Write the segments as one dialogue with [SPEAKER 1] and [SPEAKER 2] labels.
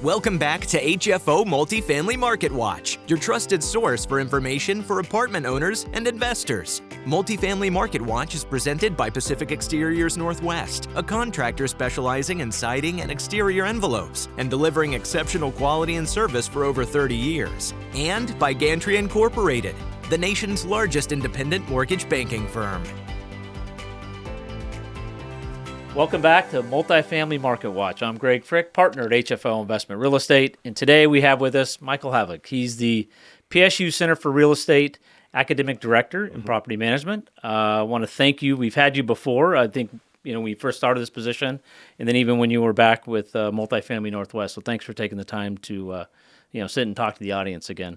[SPEAKER 1] Welcome back to HFO Multifamily Market Watch, your trusted source for information for apartment owners and investors. Multifamily Market Watch is presented by Pacific Exteriors Northwest, a contractor specializing in siding and exterior envelopes and delivering exceptional quality and service for over 30 years. And by Gantry Incorporated, the nation's largest independent mortgage banking firm.
[SPEAKER 2] Welcome back to Multifamily Market Watch. I'm Greg Frick, partner at HFO Investment Real Estate, and today we have with us Michael Havlik. He's the PSU Center for Real Estate Academic Director in Property Management. I want to thank you. We've had you before. I think when we first started this position, and then even when you were back with Multifamily Northwest. So thanks for taking the time to sit and talk to the audience again.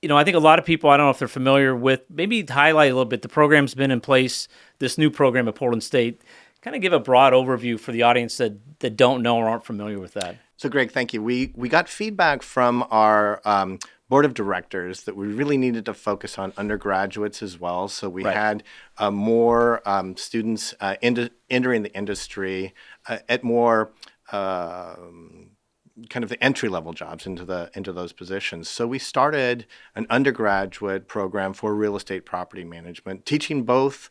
[SPEAKER 2] I think a lot of people, I don't know if they're familiar with, maybe highlight a little bit, the program's been in place, this new program at Portland State. Kind of give a broad overview for the audience that don't know or aren't familiar with that.
[SPEAKER 3] So, Greg, thank you. We got feedback from our board of directors that we really needed to focus on undergraduates as well. So we had more students entering the industry at more kind of the entry-level jobs into those positions. So we started an undergraduate program for real estate property management, teaching both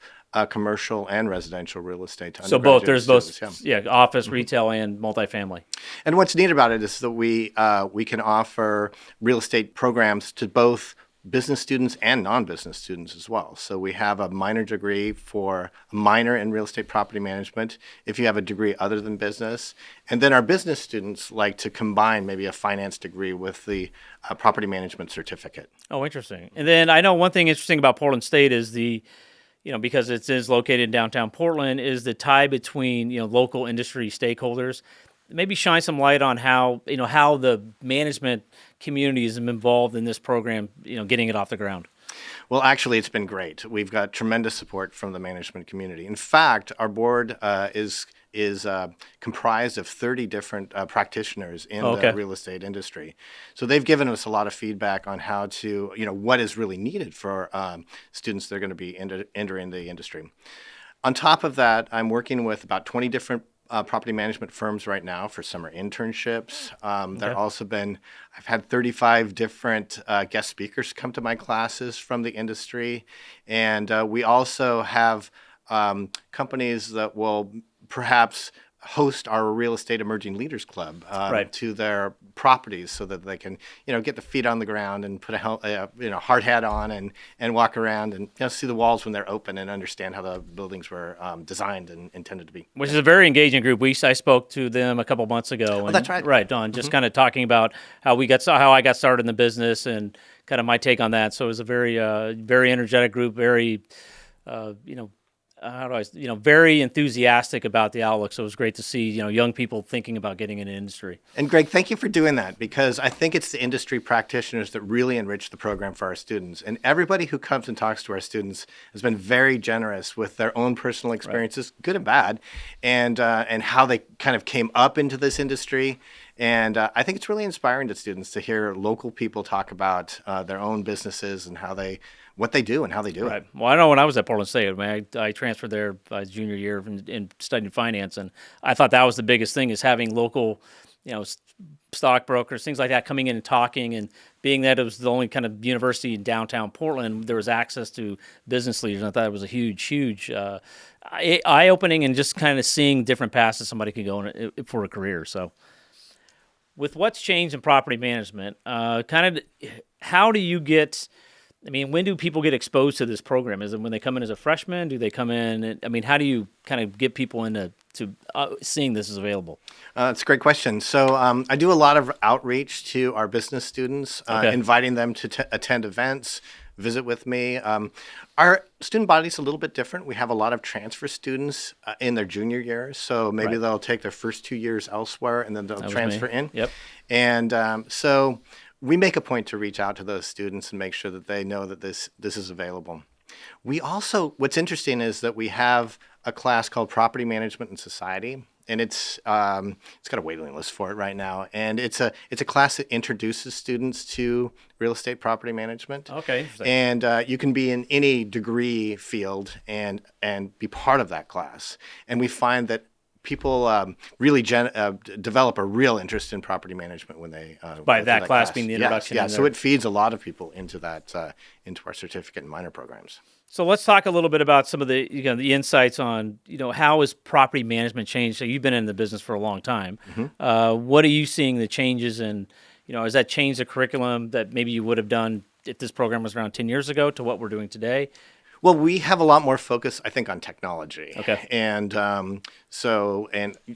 [SPEAKER 3] commercial and residential real estate to
[SPEAKER 2] so both there's
[SPEAKER 3] students,
[SPEAKER 2] both office, retail, and multifamily.
[SPEAKER 3] And what's neat about it is that we can offer real estate programs to both business students and non-business students as well. So we have a minor degree for a minor in real estate property management if you have a degree other than business. And then our business students like to combine maybe a finance degree with the property management certificate.
[SPEAKER 2] Oh, interesting. And then I know one thing interesting about Portland State is because it is located in downtown Portland, is the tie between, local industry stakeholders. Maybe shine some light on how the management community is involved in this program, getting it off the ground.
[SPEAKER 3] Well, actually, it's been great. We've got tremendous support from the management community. In fact, our board is comprised of 30 different practitioners in the real estate industry. So they've given us a lot of feedback on how to, what is really needed for students that are going to be entering the industry. On top of that, I'm working with about 20 different property management firms right now for summer internships. I've had 35 different guest speakers come to my classes from the industry. And we also have companies that will perhaps host our Real Estate Emerging Leaders Club to their properties so that they can, get the feet on the ground and put a hard hat on and walk around and see the walls when they're open and understand how the buildings were designed and intended to be.
[SPEAKER 2] Which is a very engaging group. I spoke to them a couple months ago.
[SPEAKER 3] And, that's right.
[SPEAKER 2] Right, Don, just kind of talking about how I got started in the business and kind of my take on that. So it was a very, very energetic group, very, very enthusiastic about the outlook. So it was great to see, young people thinking about getting into industry.
[SPEAKER 3] And Greg, thank you for doing that, because I think it's the industry practitioners that really enrich the program for our students. And everybody who comes and talks to our students has been very generous with their own personal experiences, good and bad, and how they kind of came up into this industry. And I think it's really inspiring to students to hear local people talk about their own businesses and what they do and how they do it.
[SPEAKER 2] Well, I know when I was at Portland State, I transferred there my junior year and studied finance, and I thought that was the biggest thing, is having local, stockbrokers, things like that, coming in and talking, and being that it was the only kind of university in downtown Portland, there was access to business leaders, and I thought it was a huge eye-opening, and just kind of seeing different paths that somebody could go in for a career. So with what's changed in property management, how do you get... when do people get exposed to this program? Is it when they come in as a freshman? Do they come in? How do you kind of get people into seeing this is available?
[SPEAKER 3] That's a great question. So I do a lot of outreach to our business students, inviting them to attend events, visit with me. Our student body is a little bit different. We have a lot of transfer students in their junior year. So maybe they'll take their first 2 years elsewhere and then they'll transfer in.
[SPEAKER 2] Yep.
[SPEAKER 3] And so we make a point to reach out to those students and make sure that they know that this is available. We also, what's interesting is that we have a class called Property Management and Society, and it's got a waiting list for it right now. And it's a class that introduces students to real estate property management.
[SPEAKER 2] Okay.
[SPEAKER 3] And you can be in any degree field and be part of that class. And we find that people really develop a real interest in property management when they
[SPEAKER 2] by
[SPEAKER 3] go
[SPEAKER 2] that
[SPEAKER 3] through
[SPEAKER 2] class being the introduction.
[SPEAKER 3] Yeah, so it feeds a lot of people into that into our certificate and minor programs.
[SPEAKER 2] So let's talk a little bit about some of the the insights on how has property management changed. So you've been in the business for a long time. What are you seeing the changes in? Has that changed the curriculum that maybe you would have done if this program was around 10 years ago to what we're doing today?
[SPEAKER 3] Well, we have a lot more focus, I think, on technology.
[SPEAKER 2] Okay.
[SPEAKER 3] And and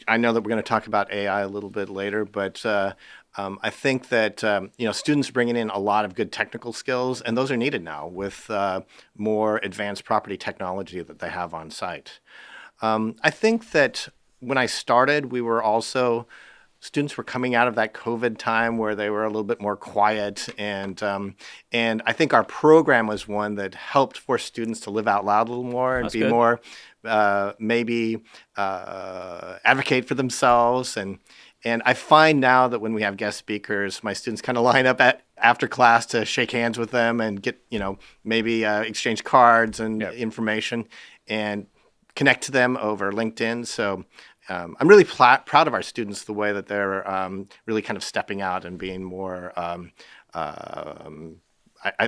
[SPEAKER 3] I know that we're going to talk about AI a little bit later, but I think that students are bringing in a lot of good technical skills, and those are needed now with more advanced property technology that they have on site. I think that when I started, students were coming out of that COVID time where they were a little bit more quiet, and I think our program was one that helped force students to live out loud a little more and be more advocate for themselves. And I find now that when we have guest speakers, my students kind of line up after class to shake hands with them and get maybe exchange cards and information and connect to them over LinkedIn. So. I'm really proud of our students, the way that they're really kind of stepping out and being more, I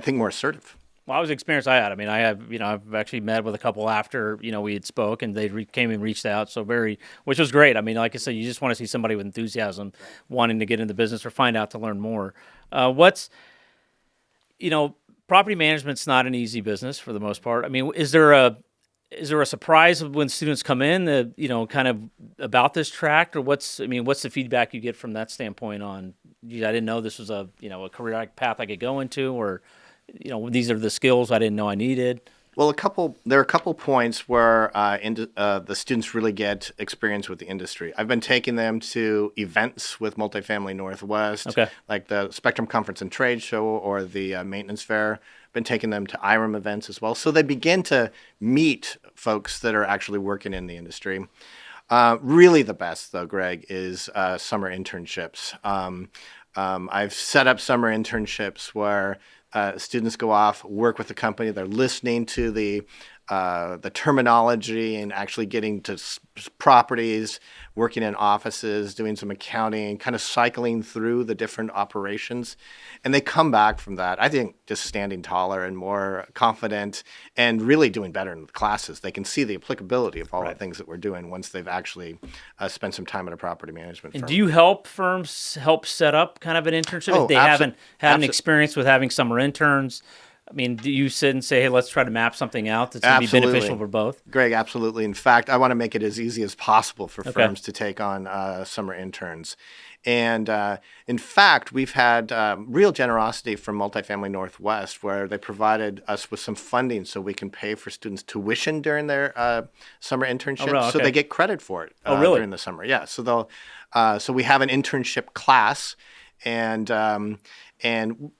[SPEAKER 3] think, more assertive.
[SPEAKER 2] Well, that was the experience I had. I mean, I've actually met with a couple after, we had spoke, and they came and reached out. So which was great. I mean, like I said, you just want to see somebody with enthusiasm wanting to get into business or find out to learn more. Property management's not an easy business for the most part. I mean, is there a surprise when students come in that, kind of about this track, or what's the feedback you get from that standpoint on, geez, I didn't know this was a career path I could go into, or, these are the skills I didn't know I needed?
[SPEAKER 3] Well, there are a couple points where the students really get experience with the industry. I've been taking them to events with Multifamily Northwest, like the Spectrum Conference and Trade Show or the Maintenance Fair. Been taking them to IREM events as well. So they begin to meet folks that are actually working in the industry. Really the best, though, Greg, is summer internships. I've set up summer internships where students go off, work with the company. They're listening to the terminology and actually getting to properties, working in offices, doing some accounting, kind of cycling through the different operations. And they come back from that, I think, just standing taller and more confident and really doing better in the classes. They can see the applicability of all the things that we're doing once they've actually spent some time at a property management firm.
[SPEAKER 2] And do you help firms set up kind of an internship if they haven't had an experience with having summer interns? I mean, do you sit and say, hey, let's try to map something out that's going to be beneficial for both?
[SPEAKER 3] Greg, absolutely. In fact, I want to make it as easy as possible for firms to take on summer interns. And in fact, we've had real generosity from Multifamily Northwest, where they provided us with some funding so we can pay for students' tuition during their summer internship, so they get credit for it during the summer. Yeah, so so we have an internship class, and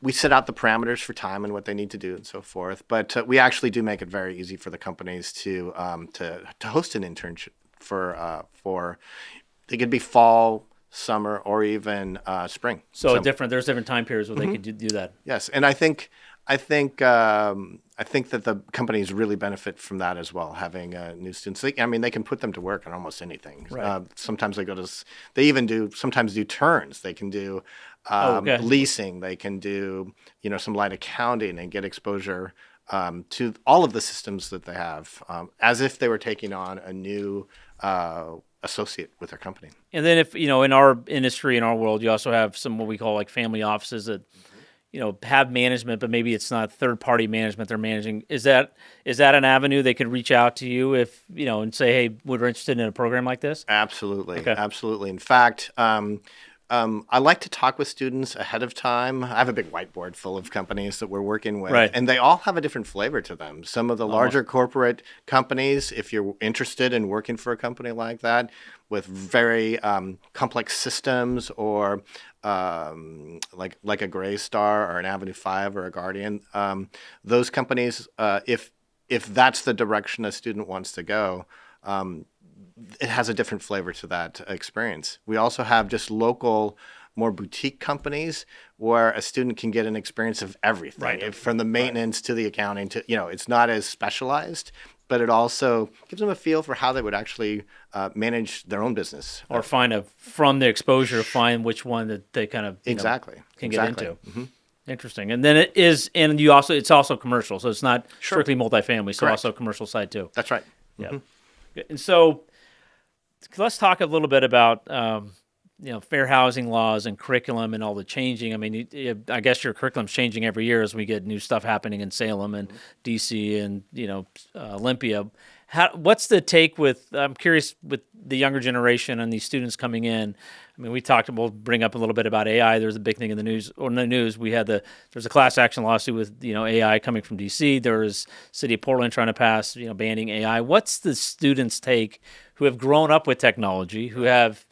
[SPEAKER 3] we set out the parameters for time and what they need to do and so forth. But we actually do make it very easy for the companies to host an internship for it could be fall, summer, or even spring.
[SPEAKER 2] So there's different time periods where they could do that.
[SPEAKER 3] Yes, and I think that the companies really benefit from that as well, having new students. They can put them to work on almost anything.
[SPEAKER 2] Right.
[SPEAKER 3] Sometimes they even sometimes do turns. They can do leasing. They can do some light accounting and get exposure to all of the systems that they have, as if they were taking on a new associate with their company.
[SPEAKER 2] And then if in our industry, in our world, you also have some what we call like family offices that have management, but maybe it's not third-party management they're managing. Is that an avenue they could reach out to you if and say, hey, we're interested in a program like this?
[SPEAKER 3] Absolutely, absolutely. In fact, I like to talk with students ahead of time. I have a big whiteboard full of companies that we're working with, and they all have a different flavor to them. Some of the larger corporate companies, if you're interested in working for a company like that, with very complex systems, or like a Gray Star or an Avenue 5 or a Guardian, those companies, if that's the direction a student wants to go, it has a different flavor to that experience. We also have just local, more boutique companies where a student can get an experience of everything, from the maintenance to the accounting to, it's not as specialized, but it also gives them a feel for how they would actually manage their own business.
[SPEAKER 2] Or from the exposure, find which one that they kind of can get into. Mm-hmm. Interesting. And then it's also commercial, so it's not strictly multifamily, so also commercial side too.
[SPEAKER 3] That's right.
[SPEAKER 2] Yeah. Mm-hmm. And so let's talk a little bit about fair housing laws and curriculum and all the changing. I mean, I guess your curriculum's changing every year as we get new stuff happening in Salem and DC and Olympia. What's the take I'm curious with the younger generation and these students coming in. I mean, we'll bring up a little bit about AI. There's a big thing in the news. There's a class action lawsuit with AI coming from DC. There was City of Portland trying to pass banning AI. What's the students' take who have grown up with technology, who have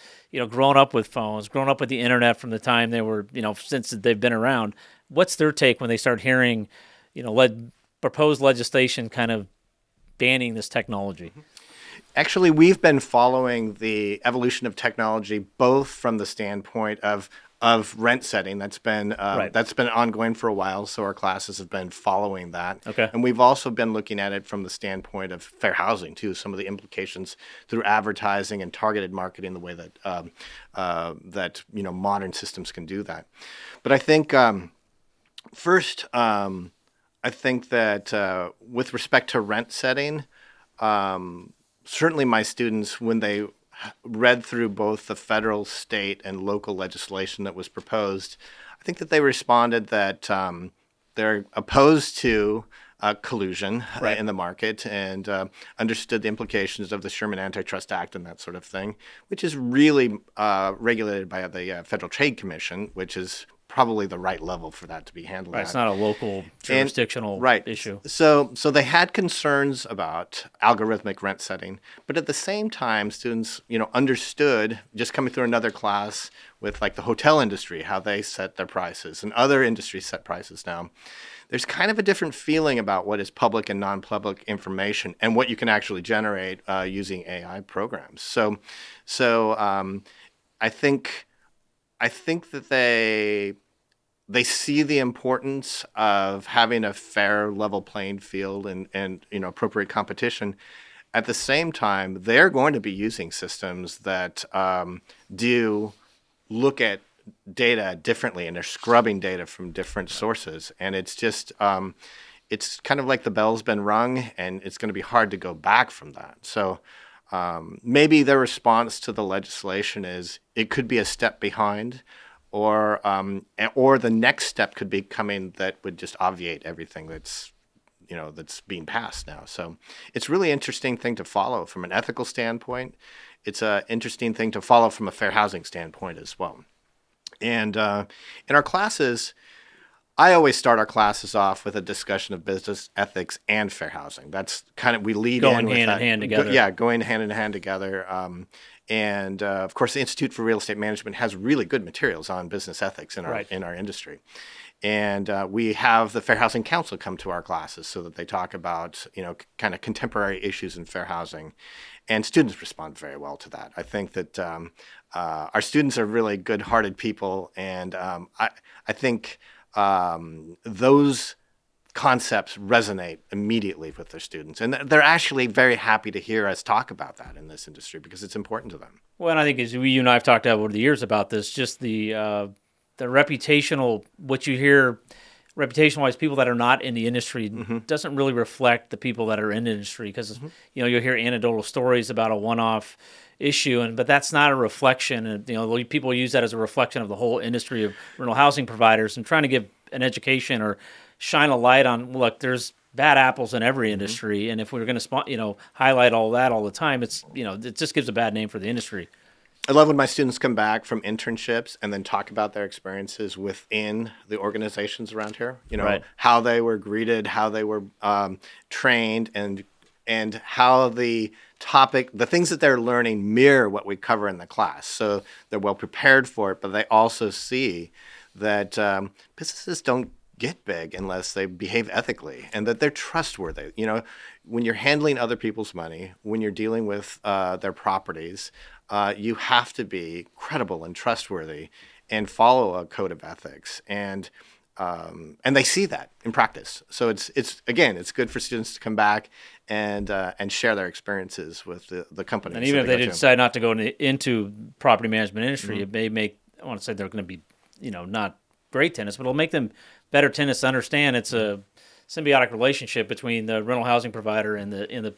[SPEAKER 2] grown up with phones, grown up with the internet from the time they were since they've been around? What's their take when they start hearing proposed legislation kind of banning this technology?
[SPEAKER 3] Actually, we've been following the evolution of technology both from the standpoint of rent setting. That's been ongoing for a while, so our classes have been following that.
[SPEAKER 2] Okay.
[SPEAKER 3] And we've also been looking at it from the standpoint of fair housing too, some of the implications through advertising and targeted marketing, the way that modern systems can do that. But I think first, I think that with respect to rent setting, certainly my students, when they read through both the federal, state, and local legislation that was proposed, I think that they responded that they're opposed to collusion in the market and understood the implications of the Sherman Antitrust Act and that sort of thing, which is really regulated by the Federal Trade Commission, which is probably the right level for that to be handled.
[SPEAKER 2] Right, it's not a local jurisdictional issue.
[SPEAKER 3] So they had concerns about algorithmic rent setting, but at the same time, students, understood, just coming through another class with like the hotel industry, how they set their prices, and other industries set prices now. There's kind of a different feeling about what is public and non-public information and what you can actually generate using AI programs. So I think that they see the importance of having a fair, level playing field and appropriate competition. At the same time, they're going to be using systems that do look at data differently, and they're scrubbing data from different sources. And it's just it's kind of like the bell's been rung, and it's going to be hard to go back from that. So maybe their response to the legislation is it could be a step behind, or the next step could be coming that would just obviate everything that's being passed now. So it's a really interesting thing to follow from an ethical standpoint. It's an interesting thing to follow from a fair housing standpoint as well. And in our classes, I always start our classes off with a discussion of business ethics and fair housing. That's kind of, we lead
[SPEAKER 2] going
[SPEAKER 3] in with
[SPEAKER 2] hand in hand together.
[SPEAKER 3] Going hand in hand together. And of course, the Institute for Real Estate Management has really good materials on business ethics in our industry. And we have the Fair Housing Council come to our classes so that they talk about, kind of contemporary issues in fair housing. And students respond very well to that. I think that our students are really good-hearted people. And I think those concepts resonate immediately with their students. And they're actually very happy to hear us talk about that in this industry because it's important to them.
[SPEAKER 2] Well, and I think as you and I have talked about over the years about this, just the reputational, what you hear reputation-wise, people that are not in the industry doesn't really reflect the people that are in the industry because, you'll hear anecdotal stories about a one-off issue, but that's not a reflection. And, people use that as a reflection of the whole industry of rental housing providers and trying to give an education or shine a light on, look, there's bad apples in every industry. And if we're going to, highlight all that all the time, it's, it just gives a bad name for the industry.
[SPEAKER 3] I love when my students come back from internships and then talk about their experiences within the organizations around here, how they were greeted, how they were trained, and how the things that they're learning mirror what we cover in the class. So they're well prepared for it, but they also see that businesses don't get big unless they behave ethically and that they're trustworthy. When you're handling other people's money, when you're dealing with their properties, you have to be credible and trustworthy and follow a code of ethics. And And they see that in practice. So it's good for students to come back and share their experiences with the companies.
[SPEAKER 2] And even if they decide not to go into property management industry, it may make, I want to say they're going to be, not great tenants, but it'll make them better tenants to understand it's a symbiotic relationship between the rental housing provider and the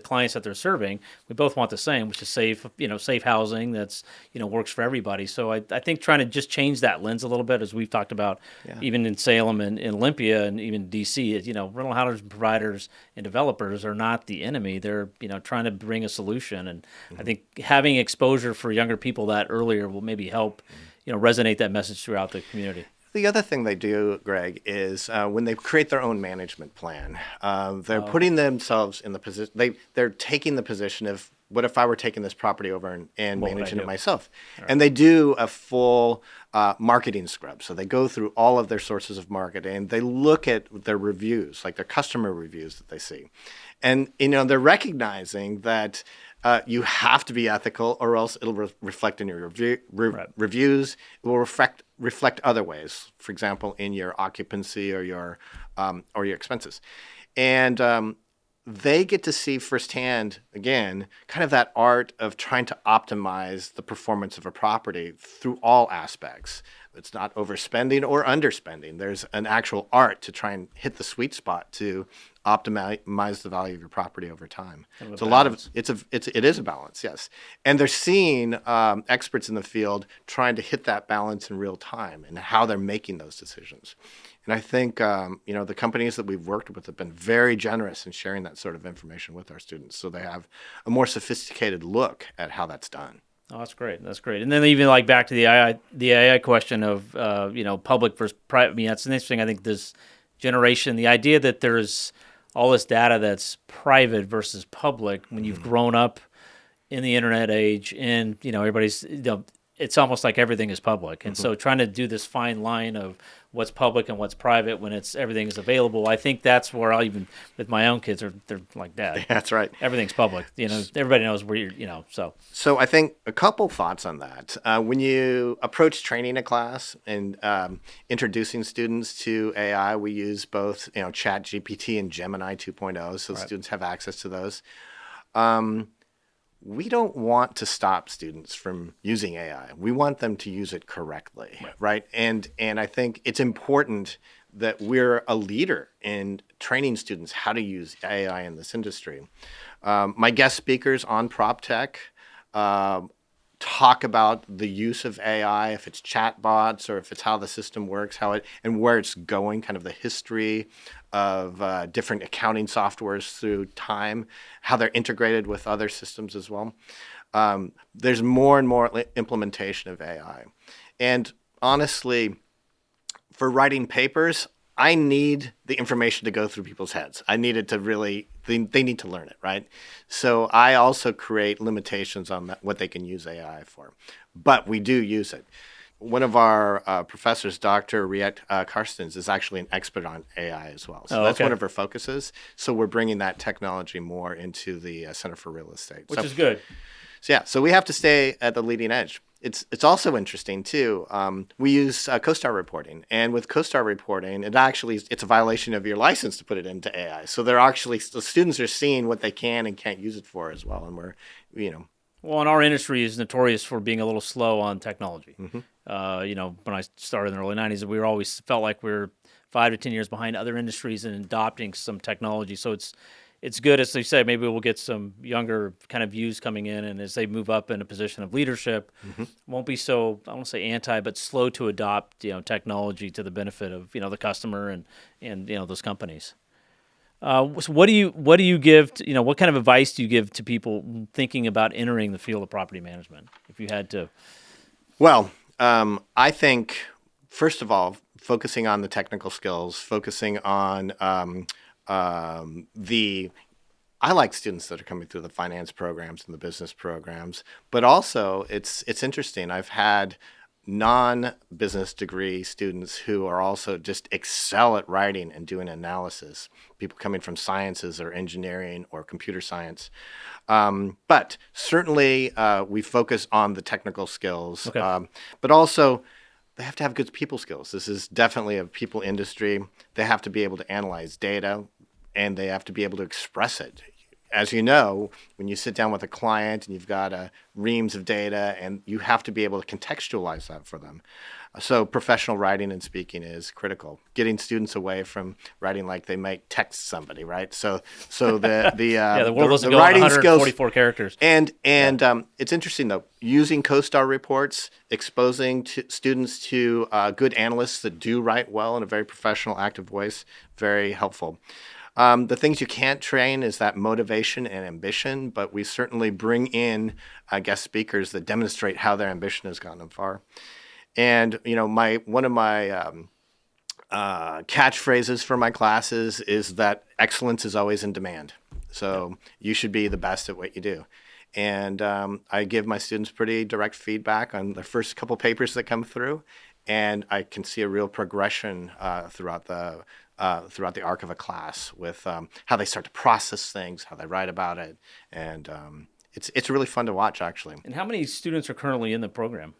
[SPEAKER 2] clients that they're serving. We both want the same, which is safe housing that's, works for everybody. So I think trying to just change that lens a little bit, as we've talked about, even in Salem and in Olympia and even DC, rental housing providers and developers are not the enemy. They're, trying to bring a solution. And I think having exposure for younger people that earlier will maybe help, resonate that message throughout the community.
[SPEAKER 3] The other thing they do, Greg, is when they create their own management plan, they're putting themselves in the position, they're taking the position of, what if I were taking this property over and managing it myself? Right. And they do a full marketing scrub. So they go through all of their sources of marketing. They look at their reviews, like their customer reviews that they see. And, they're recognizing that you have to be ethical, or else it'll reflect in your reviews. It will reflect other ways, for example, in your occupancy or your expenses. And they get to see firsthand, again, kind of that art of trying to optimize the performance of a property through all aspects. It's not overspending or underspending. There's an actual art to try and hit the sweet spot to optimize the value of your property over time. It's a lot of it is a balance, yes. And they're seeing experts in the field trying to hit that balance in real time and how they're making those decisions. And I think the companies that we've worked with have been very generous in sharing that sort of information with our students, so they have a more sophisticated look at how that's done.
[SPEAKER 2] Oh, that's great. That's great. And then even like back to the AI question of public versus private. I mean, that's interesting. I think this generation, the idea that there's all this data that's private versus public, when you've grown up in the internet age, and everybody's it's almost like everything is public. And so trying to do this fine line of what's public and what's private when everything is available, I think that's where I'll even, with my own kids, they're like, Dad.
[SPEAKER 3] That's right.
[SPEAKER 2] Everything's public. Everybody knows where you're, so.
[SPEAKER 3] So I think a couple thoughts on that. When you approach training a class and introducing students to AI, we use both, ChatGPT and Gemini 2.0, so students have access to those. We don't want to stop students from using AI. We want them to use it correctly, right? And I think it's important that we're a leader in training students how to use AI in this industry. My guest speakers on PropTech talk about the use of AI, if it's chatbots or if it's how the system works, and where it's going, kind of the history of different accounting softwares through time, how they're integrated with other systems as well. There's more and more implementation of AI. And honestly, for writing papers, I need the information to go through people's heads. I need it to really, they need to learn it, right? So I also create limitations on what they can use AI for. But we do use it. One of our professors, Dr. Riet Karstens, is actually an expert on AI as well. So that's one of her focuses. So we're bringing that technology more into the Center for Real Estate.
[SPEAKER 2] Which is good.
[SPEAKER 3] So we have to stay at the leading edge. It's also interesting too. We use CoStar reporting, and with CoStar reporting, it's a violation of your license to put it into AI. So the students are seeing what they can and can't use it for as well, and we're.
[SPEAKER 2] Well, and our industry is notorious for being a little slow on technology. When I started in the early '90s, we always felt like we were 5 to 10 years behind other industries in adopting some technology. So it's good, as they say, maybe we'll get some younger kind of views coming in, and as they move up in a position of leadership, won't be so, I won't say anti, but slow to adopt, technology to the benefit of, the customer and those companies. So what do you give, what kind of advice do you give to people thinking about entering the field of property management, if you had to?
[SPEAKER 3] Well, I think, first of all, focusing on the technical skills, focusing on I like students that are coming through the finance programs and the business programs, but also it's interesting. I've had non-business degree students who are also just excel at writing and doing analysis, people coming from sciences or engineering or computer science. But certainly we focus on the technical skills, but also they have to have good people skills. This is definitely a people industry. They have to be able to analyze data, and they have to be able to express it. As you know, when you sit down with a client and you've got reams of data, and you have to be able to contextualize that for them. So professional writing and speaking is critical. Getting students away from writing like they might text somebody, right? So the
[SPEAKER 2] the world doesn't
[SPEAKER 3] the
[SPEAKER 2] go
[SPEAKER 3] writing
[SPEAKER 2] 144
[SPEAKER 3] skills,
[SPEAKER 2] characters.
[SPEAKER 3] And it's interesting though, using CoStar reports, exposing students to good analysts that do write well in a very professional, active voice, very helpful. The things you can't train is that motivation and ambition, but we certainly bring in guest speakers that demonstrate how their ambition has gotten them far. And one of my catchphrases for my classes is that excellence is always in demand. So you should be the best at what you do. And I give my students pretty direct feedback on the first couple papers that come through, and I can see a real progression throughout the arc of a class with how they start to process things, how they write about it, and it's really fun to watch, actually.
[SPEAKER 2] And how many students are currently in the program?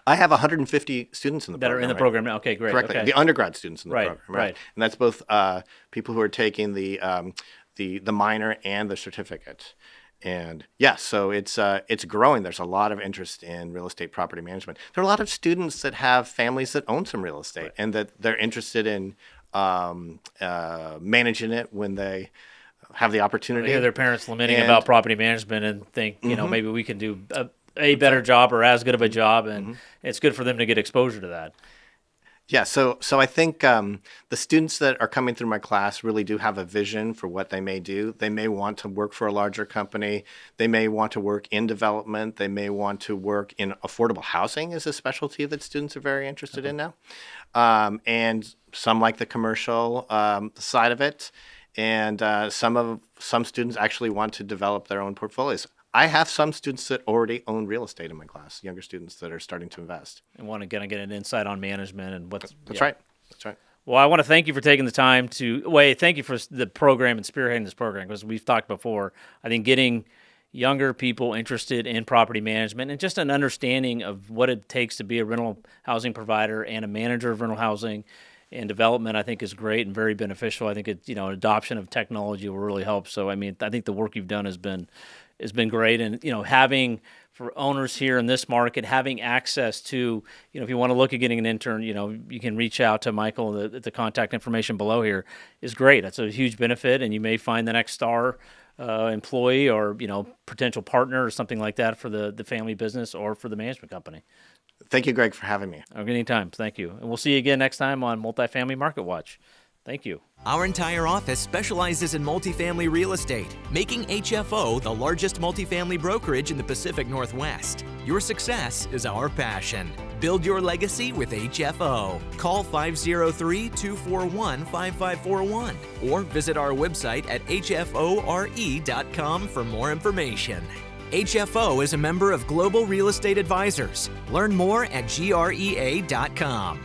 [SPEAKER 3] I have 150 students in the
[SPEAKER 2] that
[SPEAKER 3] program.
[SPEAKER 2] Are in the program now. Okay, great.
[SPEAKER 3] Correctly,
[SPEAKER 2] okay.
[SPEAKER 3] The undergrad students in the program,
[SPEAKER 2] right?
[SPEAKER 3] And that's both people who are taking the minor and the certificate. And so it's growing. There's a lot of interest in real estate property management. There are a lot of students that have families that own some real estate, and that they're interested in managing it when they have the opportunity.
[SPEAKER 2] They hear their parents lamenting about property management and think, maybe we can do a better job or as good of a job, and it's good for them to get exposure to that.
[SPEAKER 3] Yeah, so I think the students that are coming through my class really do have a vision for what they may do. They may want to work for a larger company. They may want to work in development. They may want to work in affordable housing is a specialty that students are very interested in now. And some like the commercial side of it. And some students actually want to develop their own portfolios. I have some students that already own real estate in my class, younger students that are starting to invest.
[SPEAKER 2] And want to get an insight on management and what's...
[SPEAKER 3] That's right. That's right.
[SPEAKER 2] Well, I want to thank you for taking the time thank you for the program and spearheading this program, because we've talked before. I think getting younger people interested in property management and just an understanding of what it takes to be a rental housing provider and a manager of rental housing and development, I think, is great and very beneficial. I think adoption of technology will really help. So, I think the work you've done has been great. And, having for owners here in this market, having access to, if you want to look at getting an intern, you can reach out to Michael. The contact information below here is great. That's a huge benefit. And you may find the next star employee or, potential partner or something like that for the family business or for the management company.
[SPEAKER 3] Thank you, Greg, for having me.
[SPEAKER 2] Anytime. Thank you. And we'll see you again next time on Multifamily Market Watch. Thank you.
[SPEAKER 1] Our entire office specializes in multifamily real estate, making HFO the largest multifamily brokerage in the Pacific Northwest. Your success is our passion. Build your legacy with HFO. Call 503-241-5541 or visit our website at hfore.com for more information. HFO is a member of Global Real Estate Advisors. Learn more at grea.com.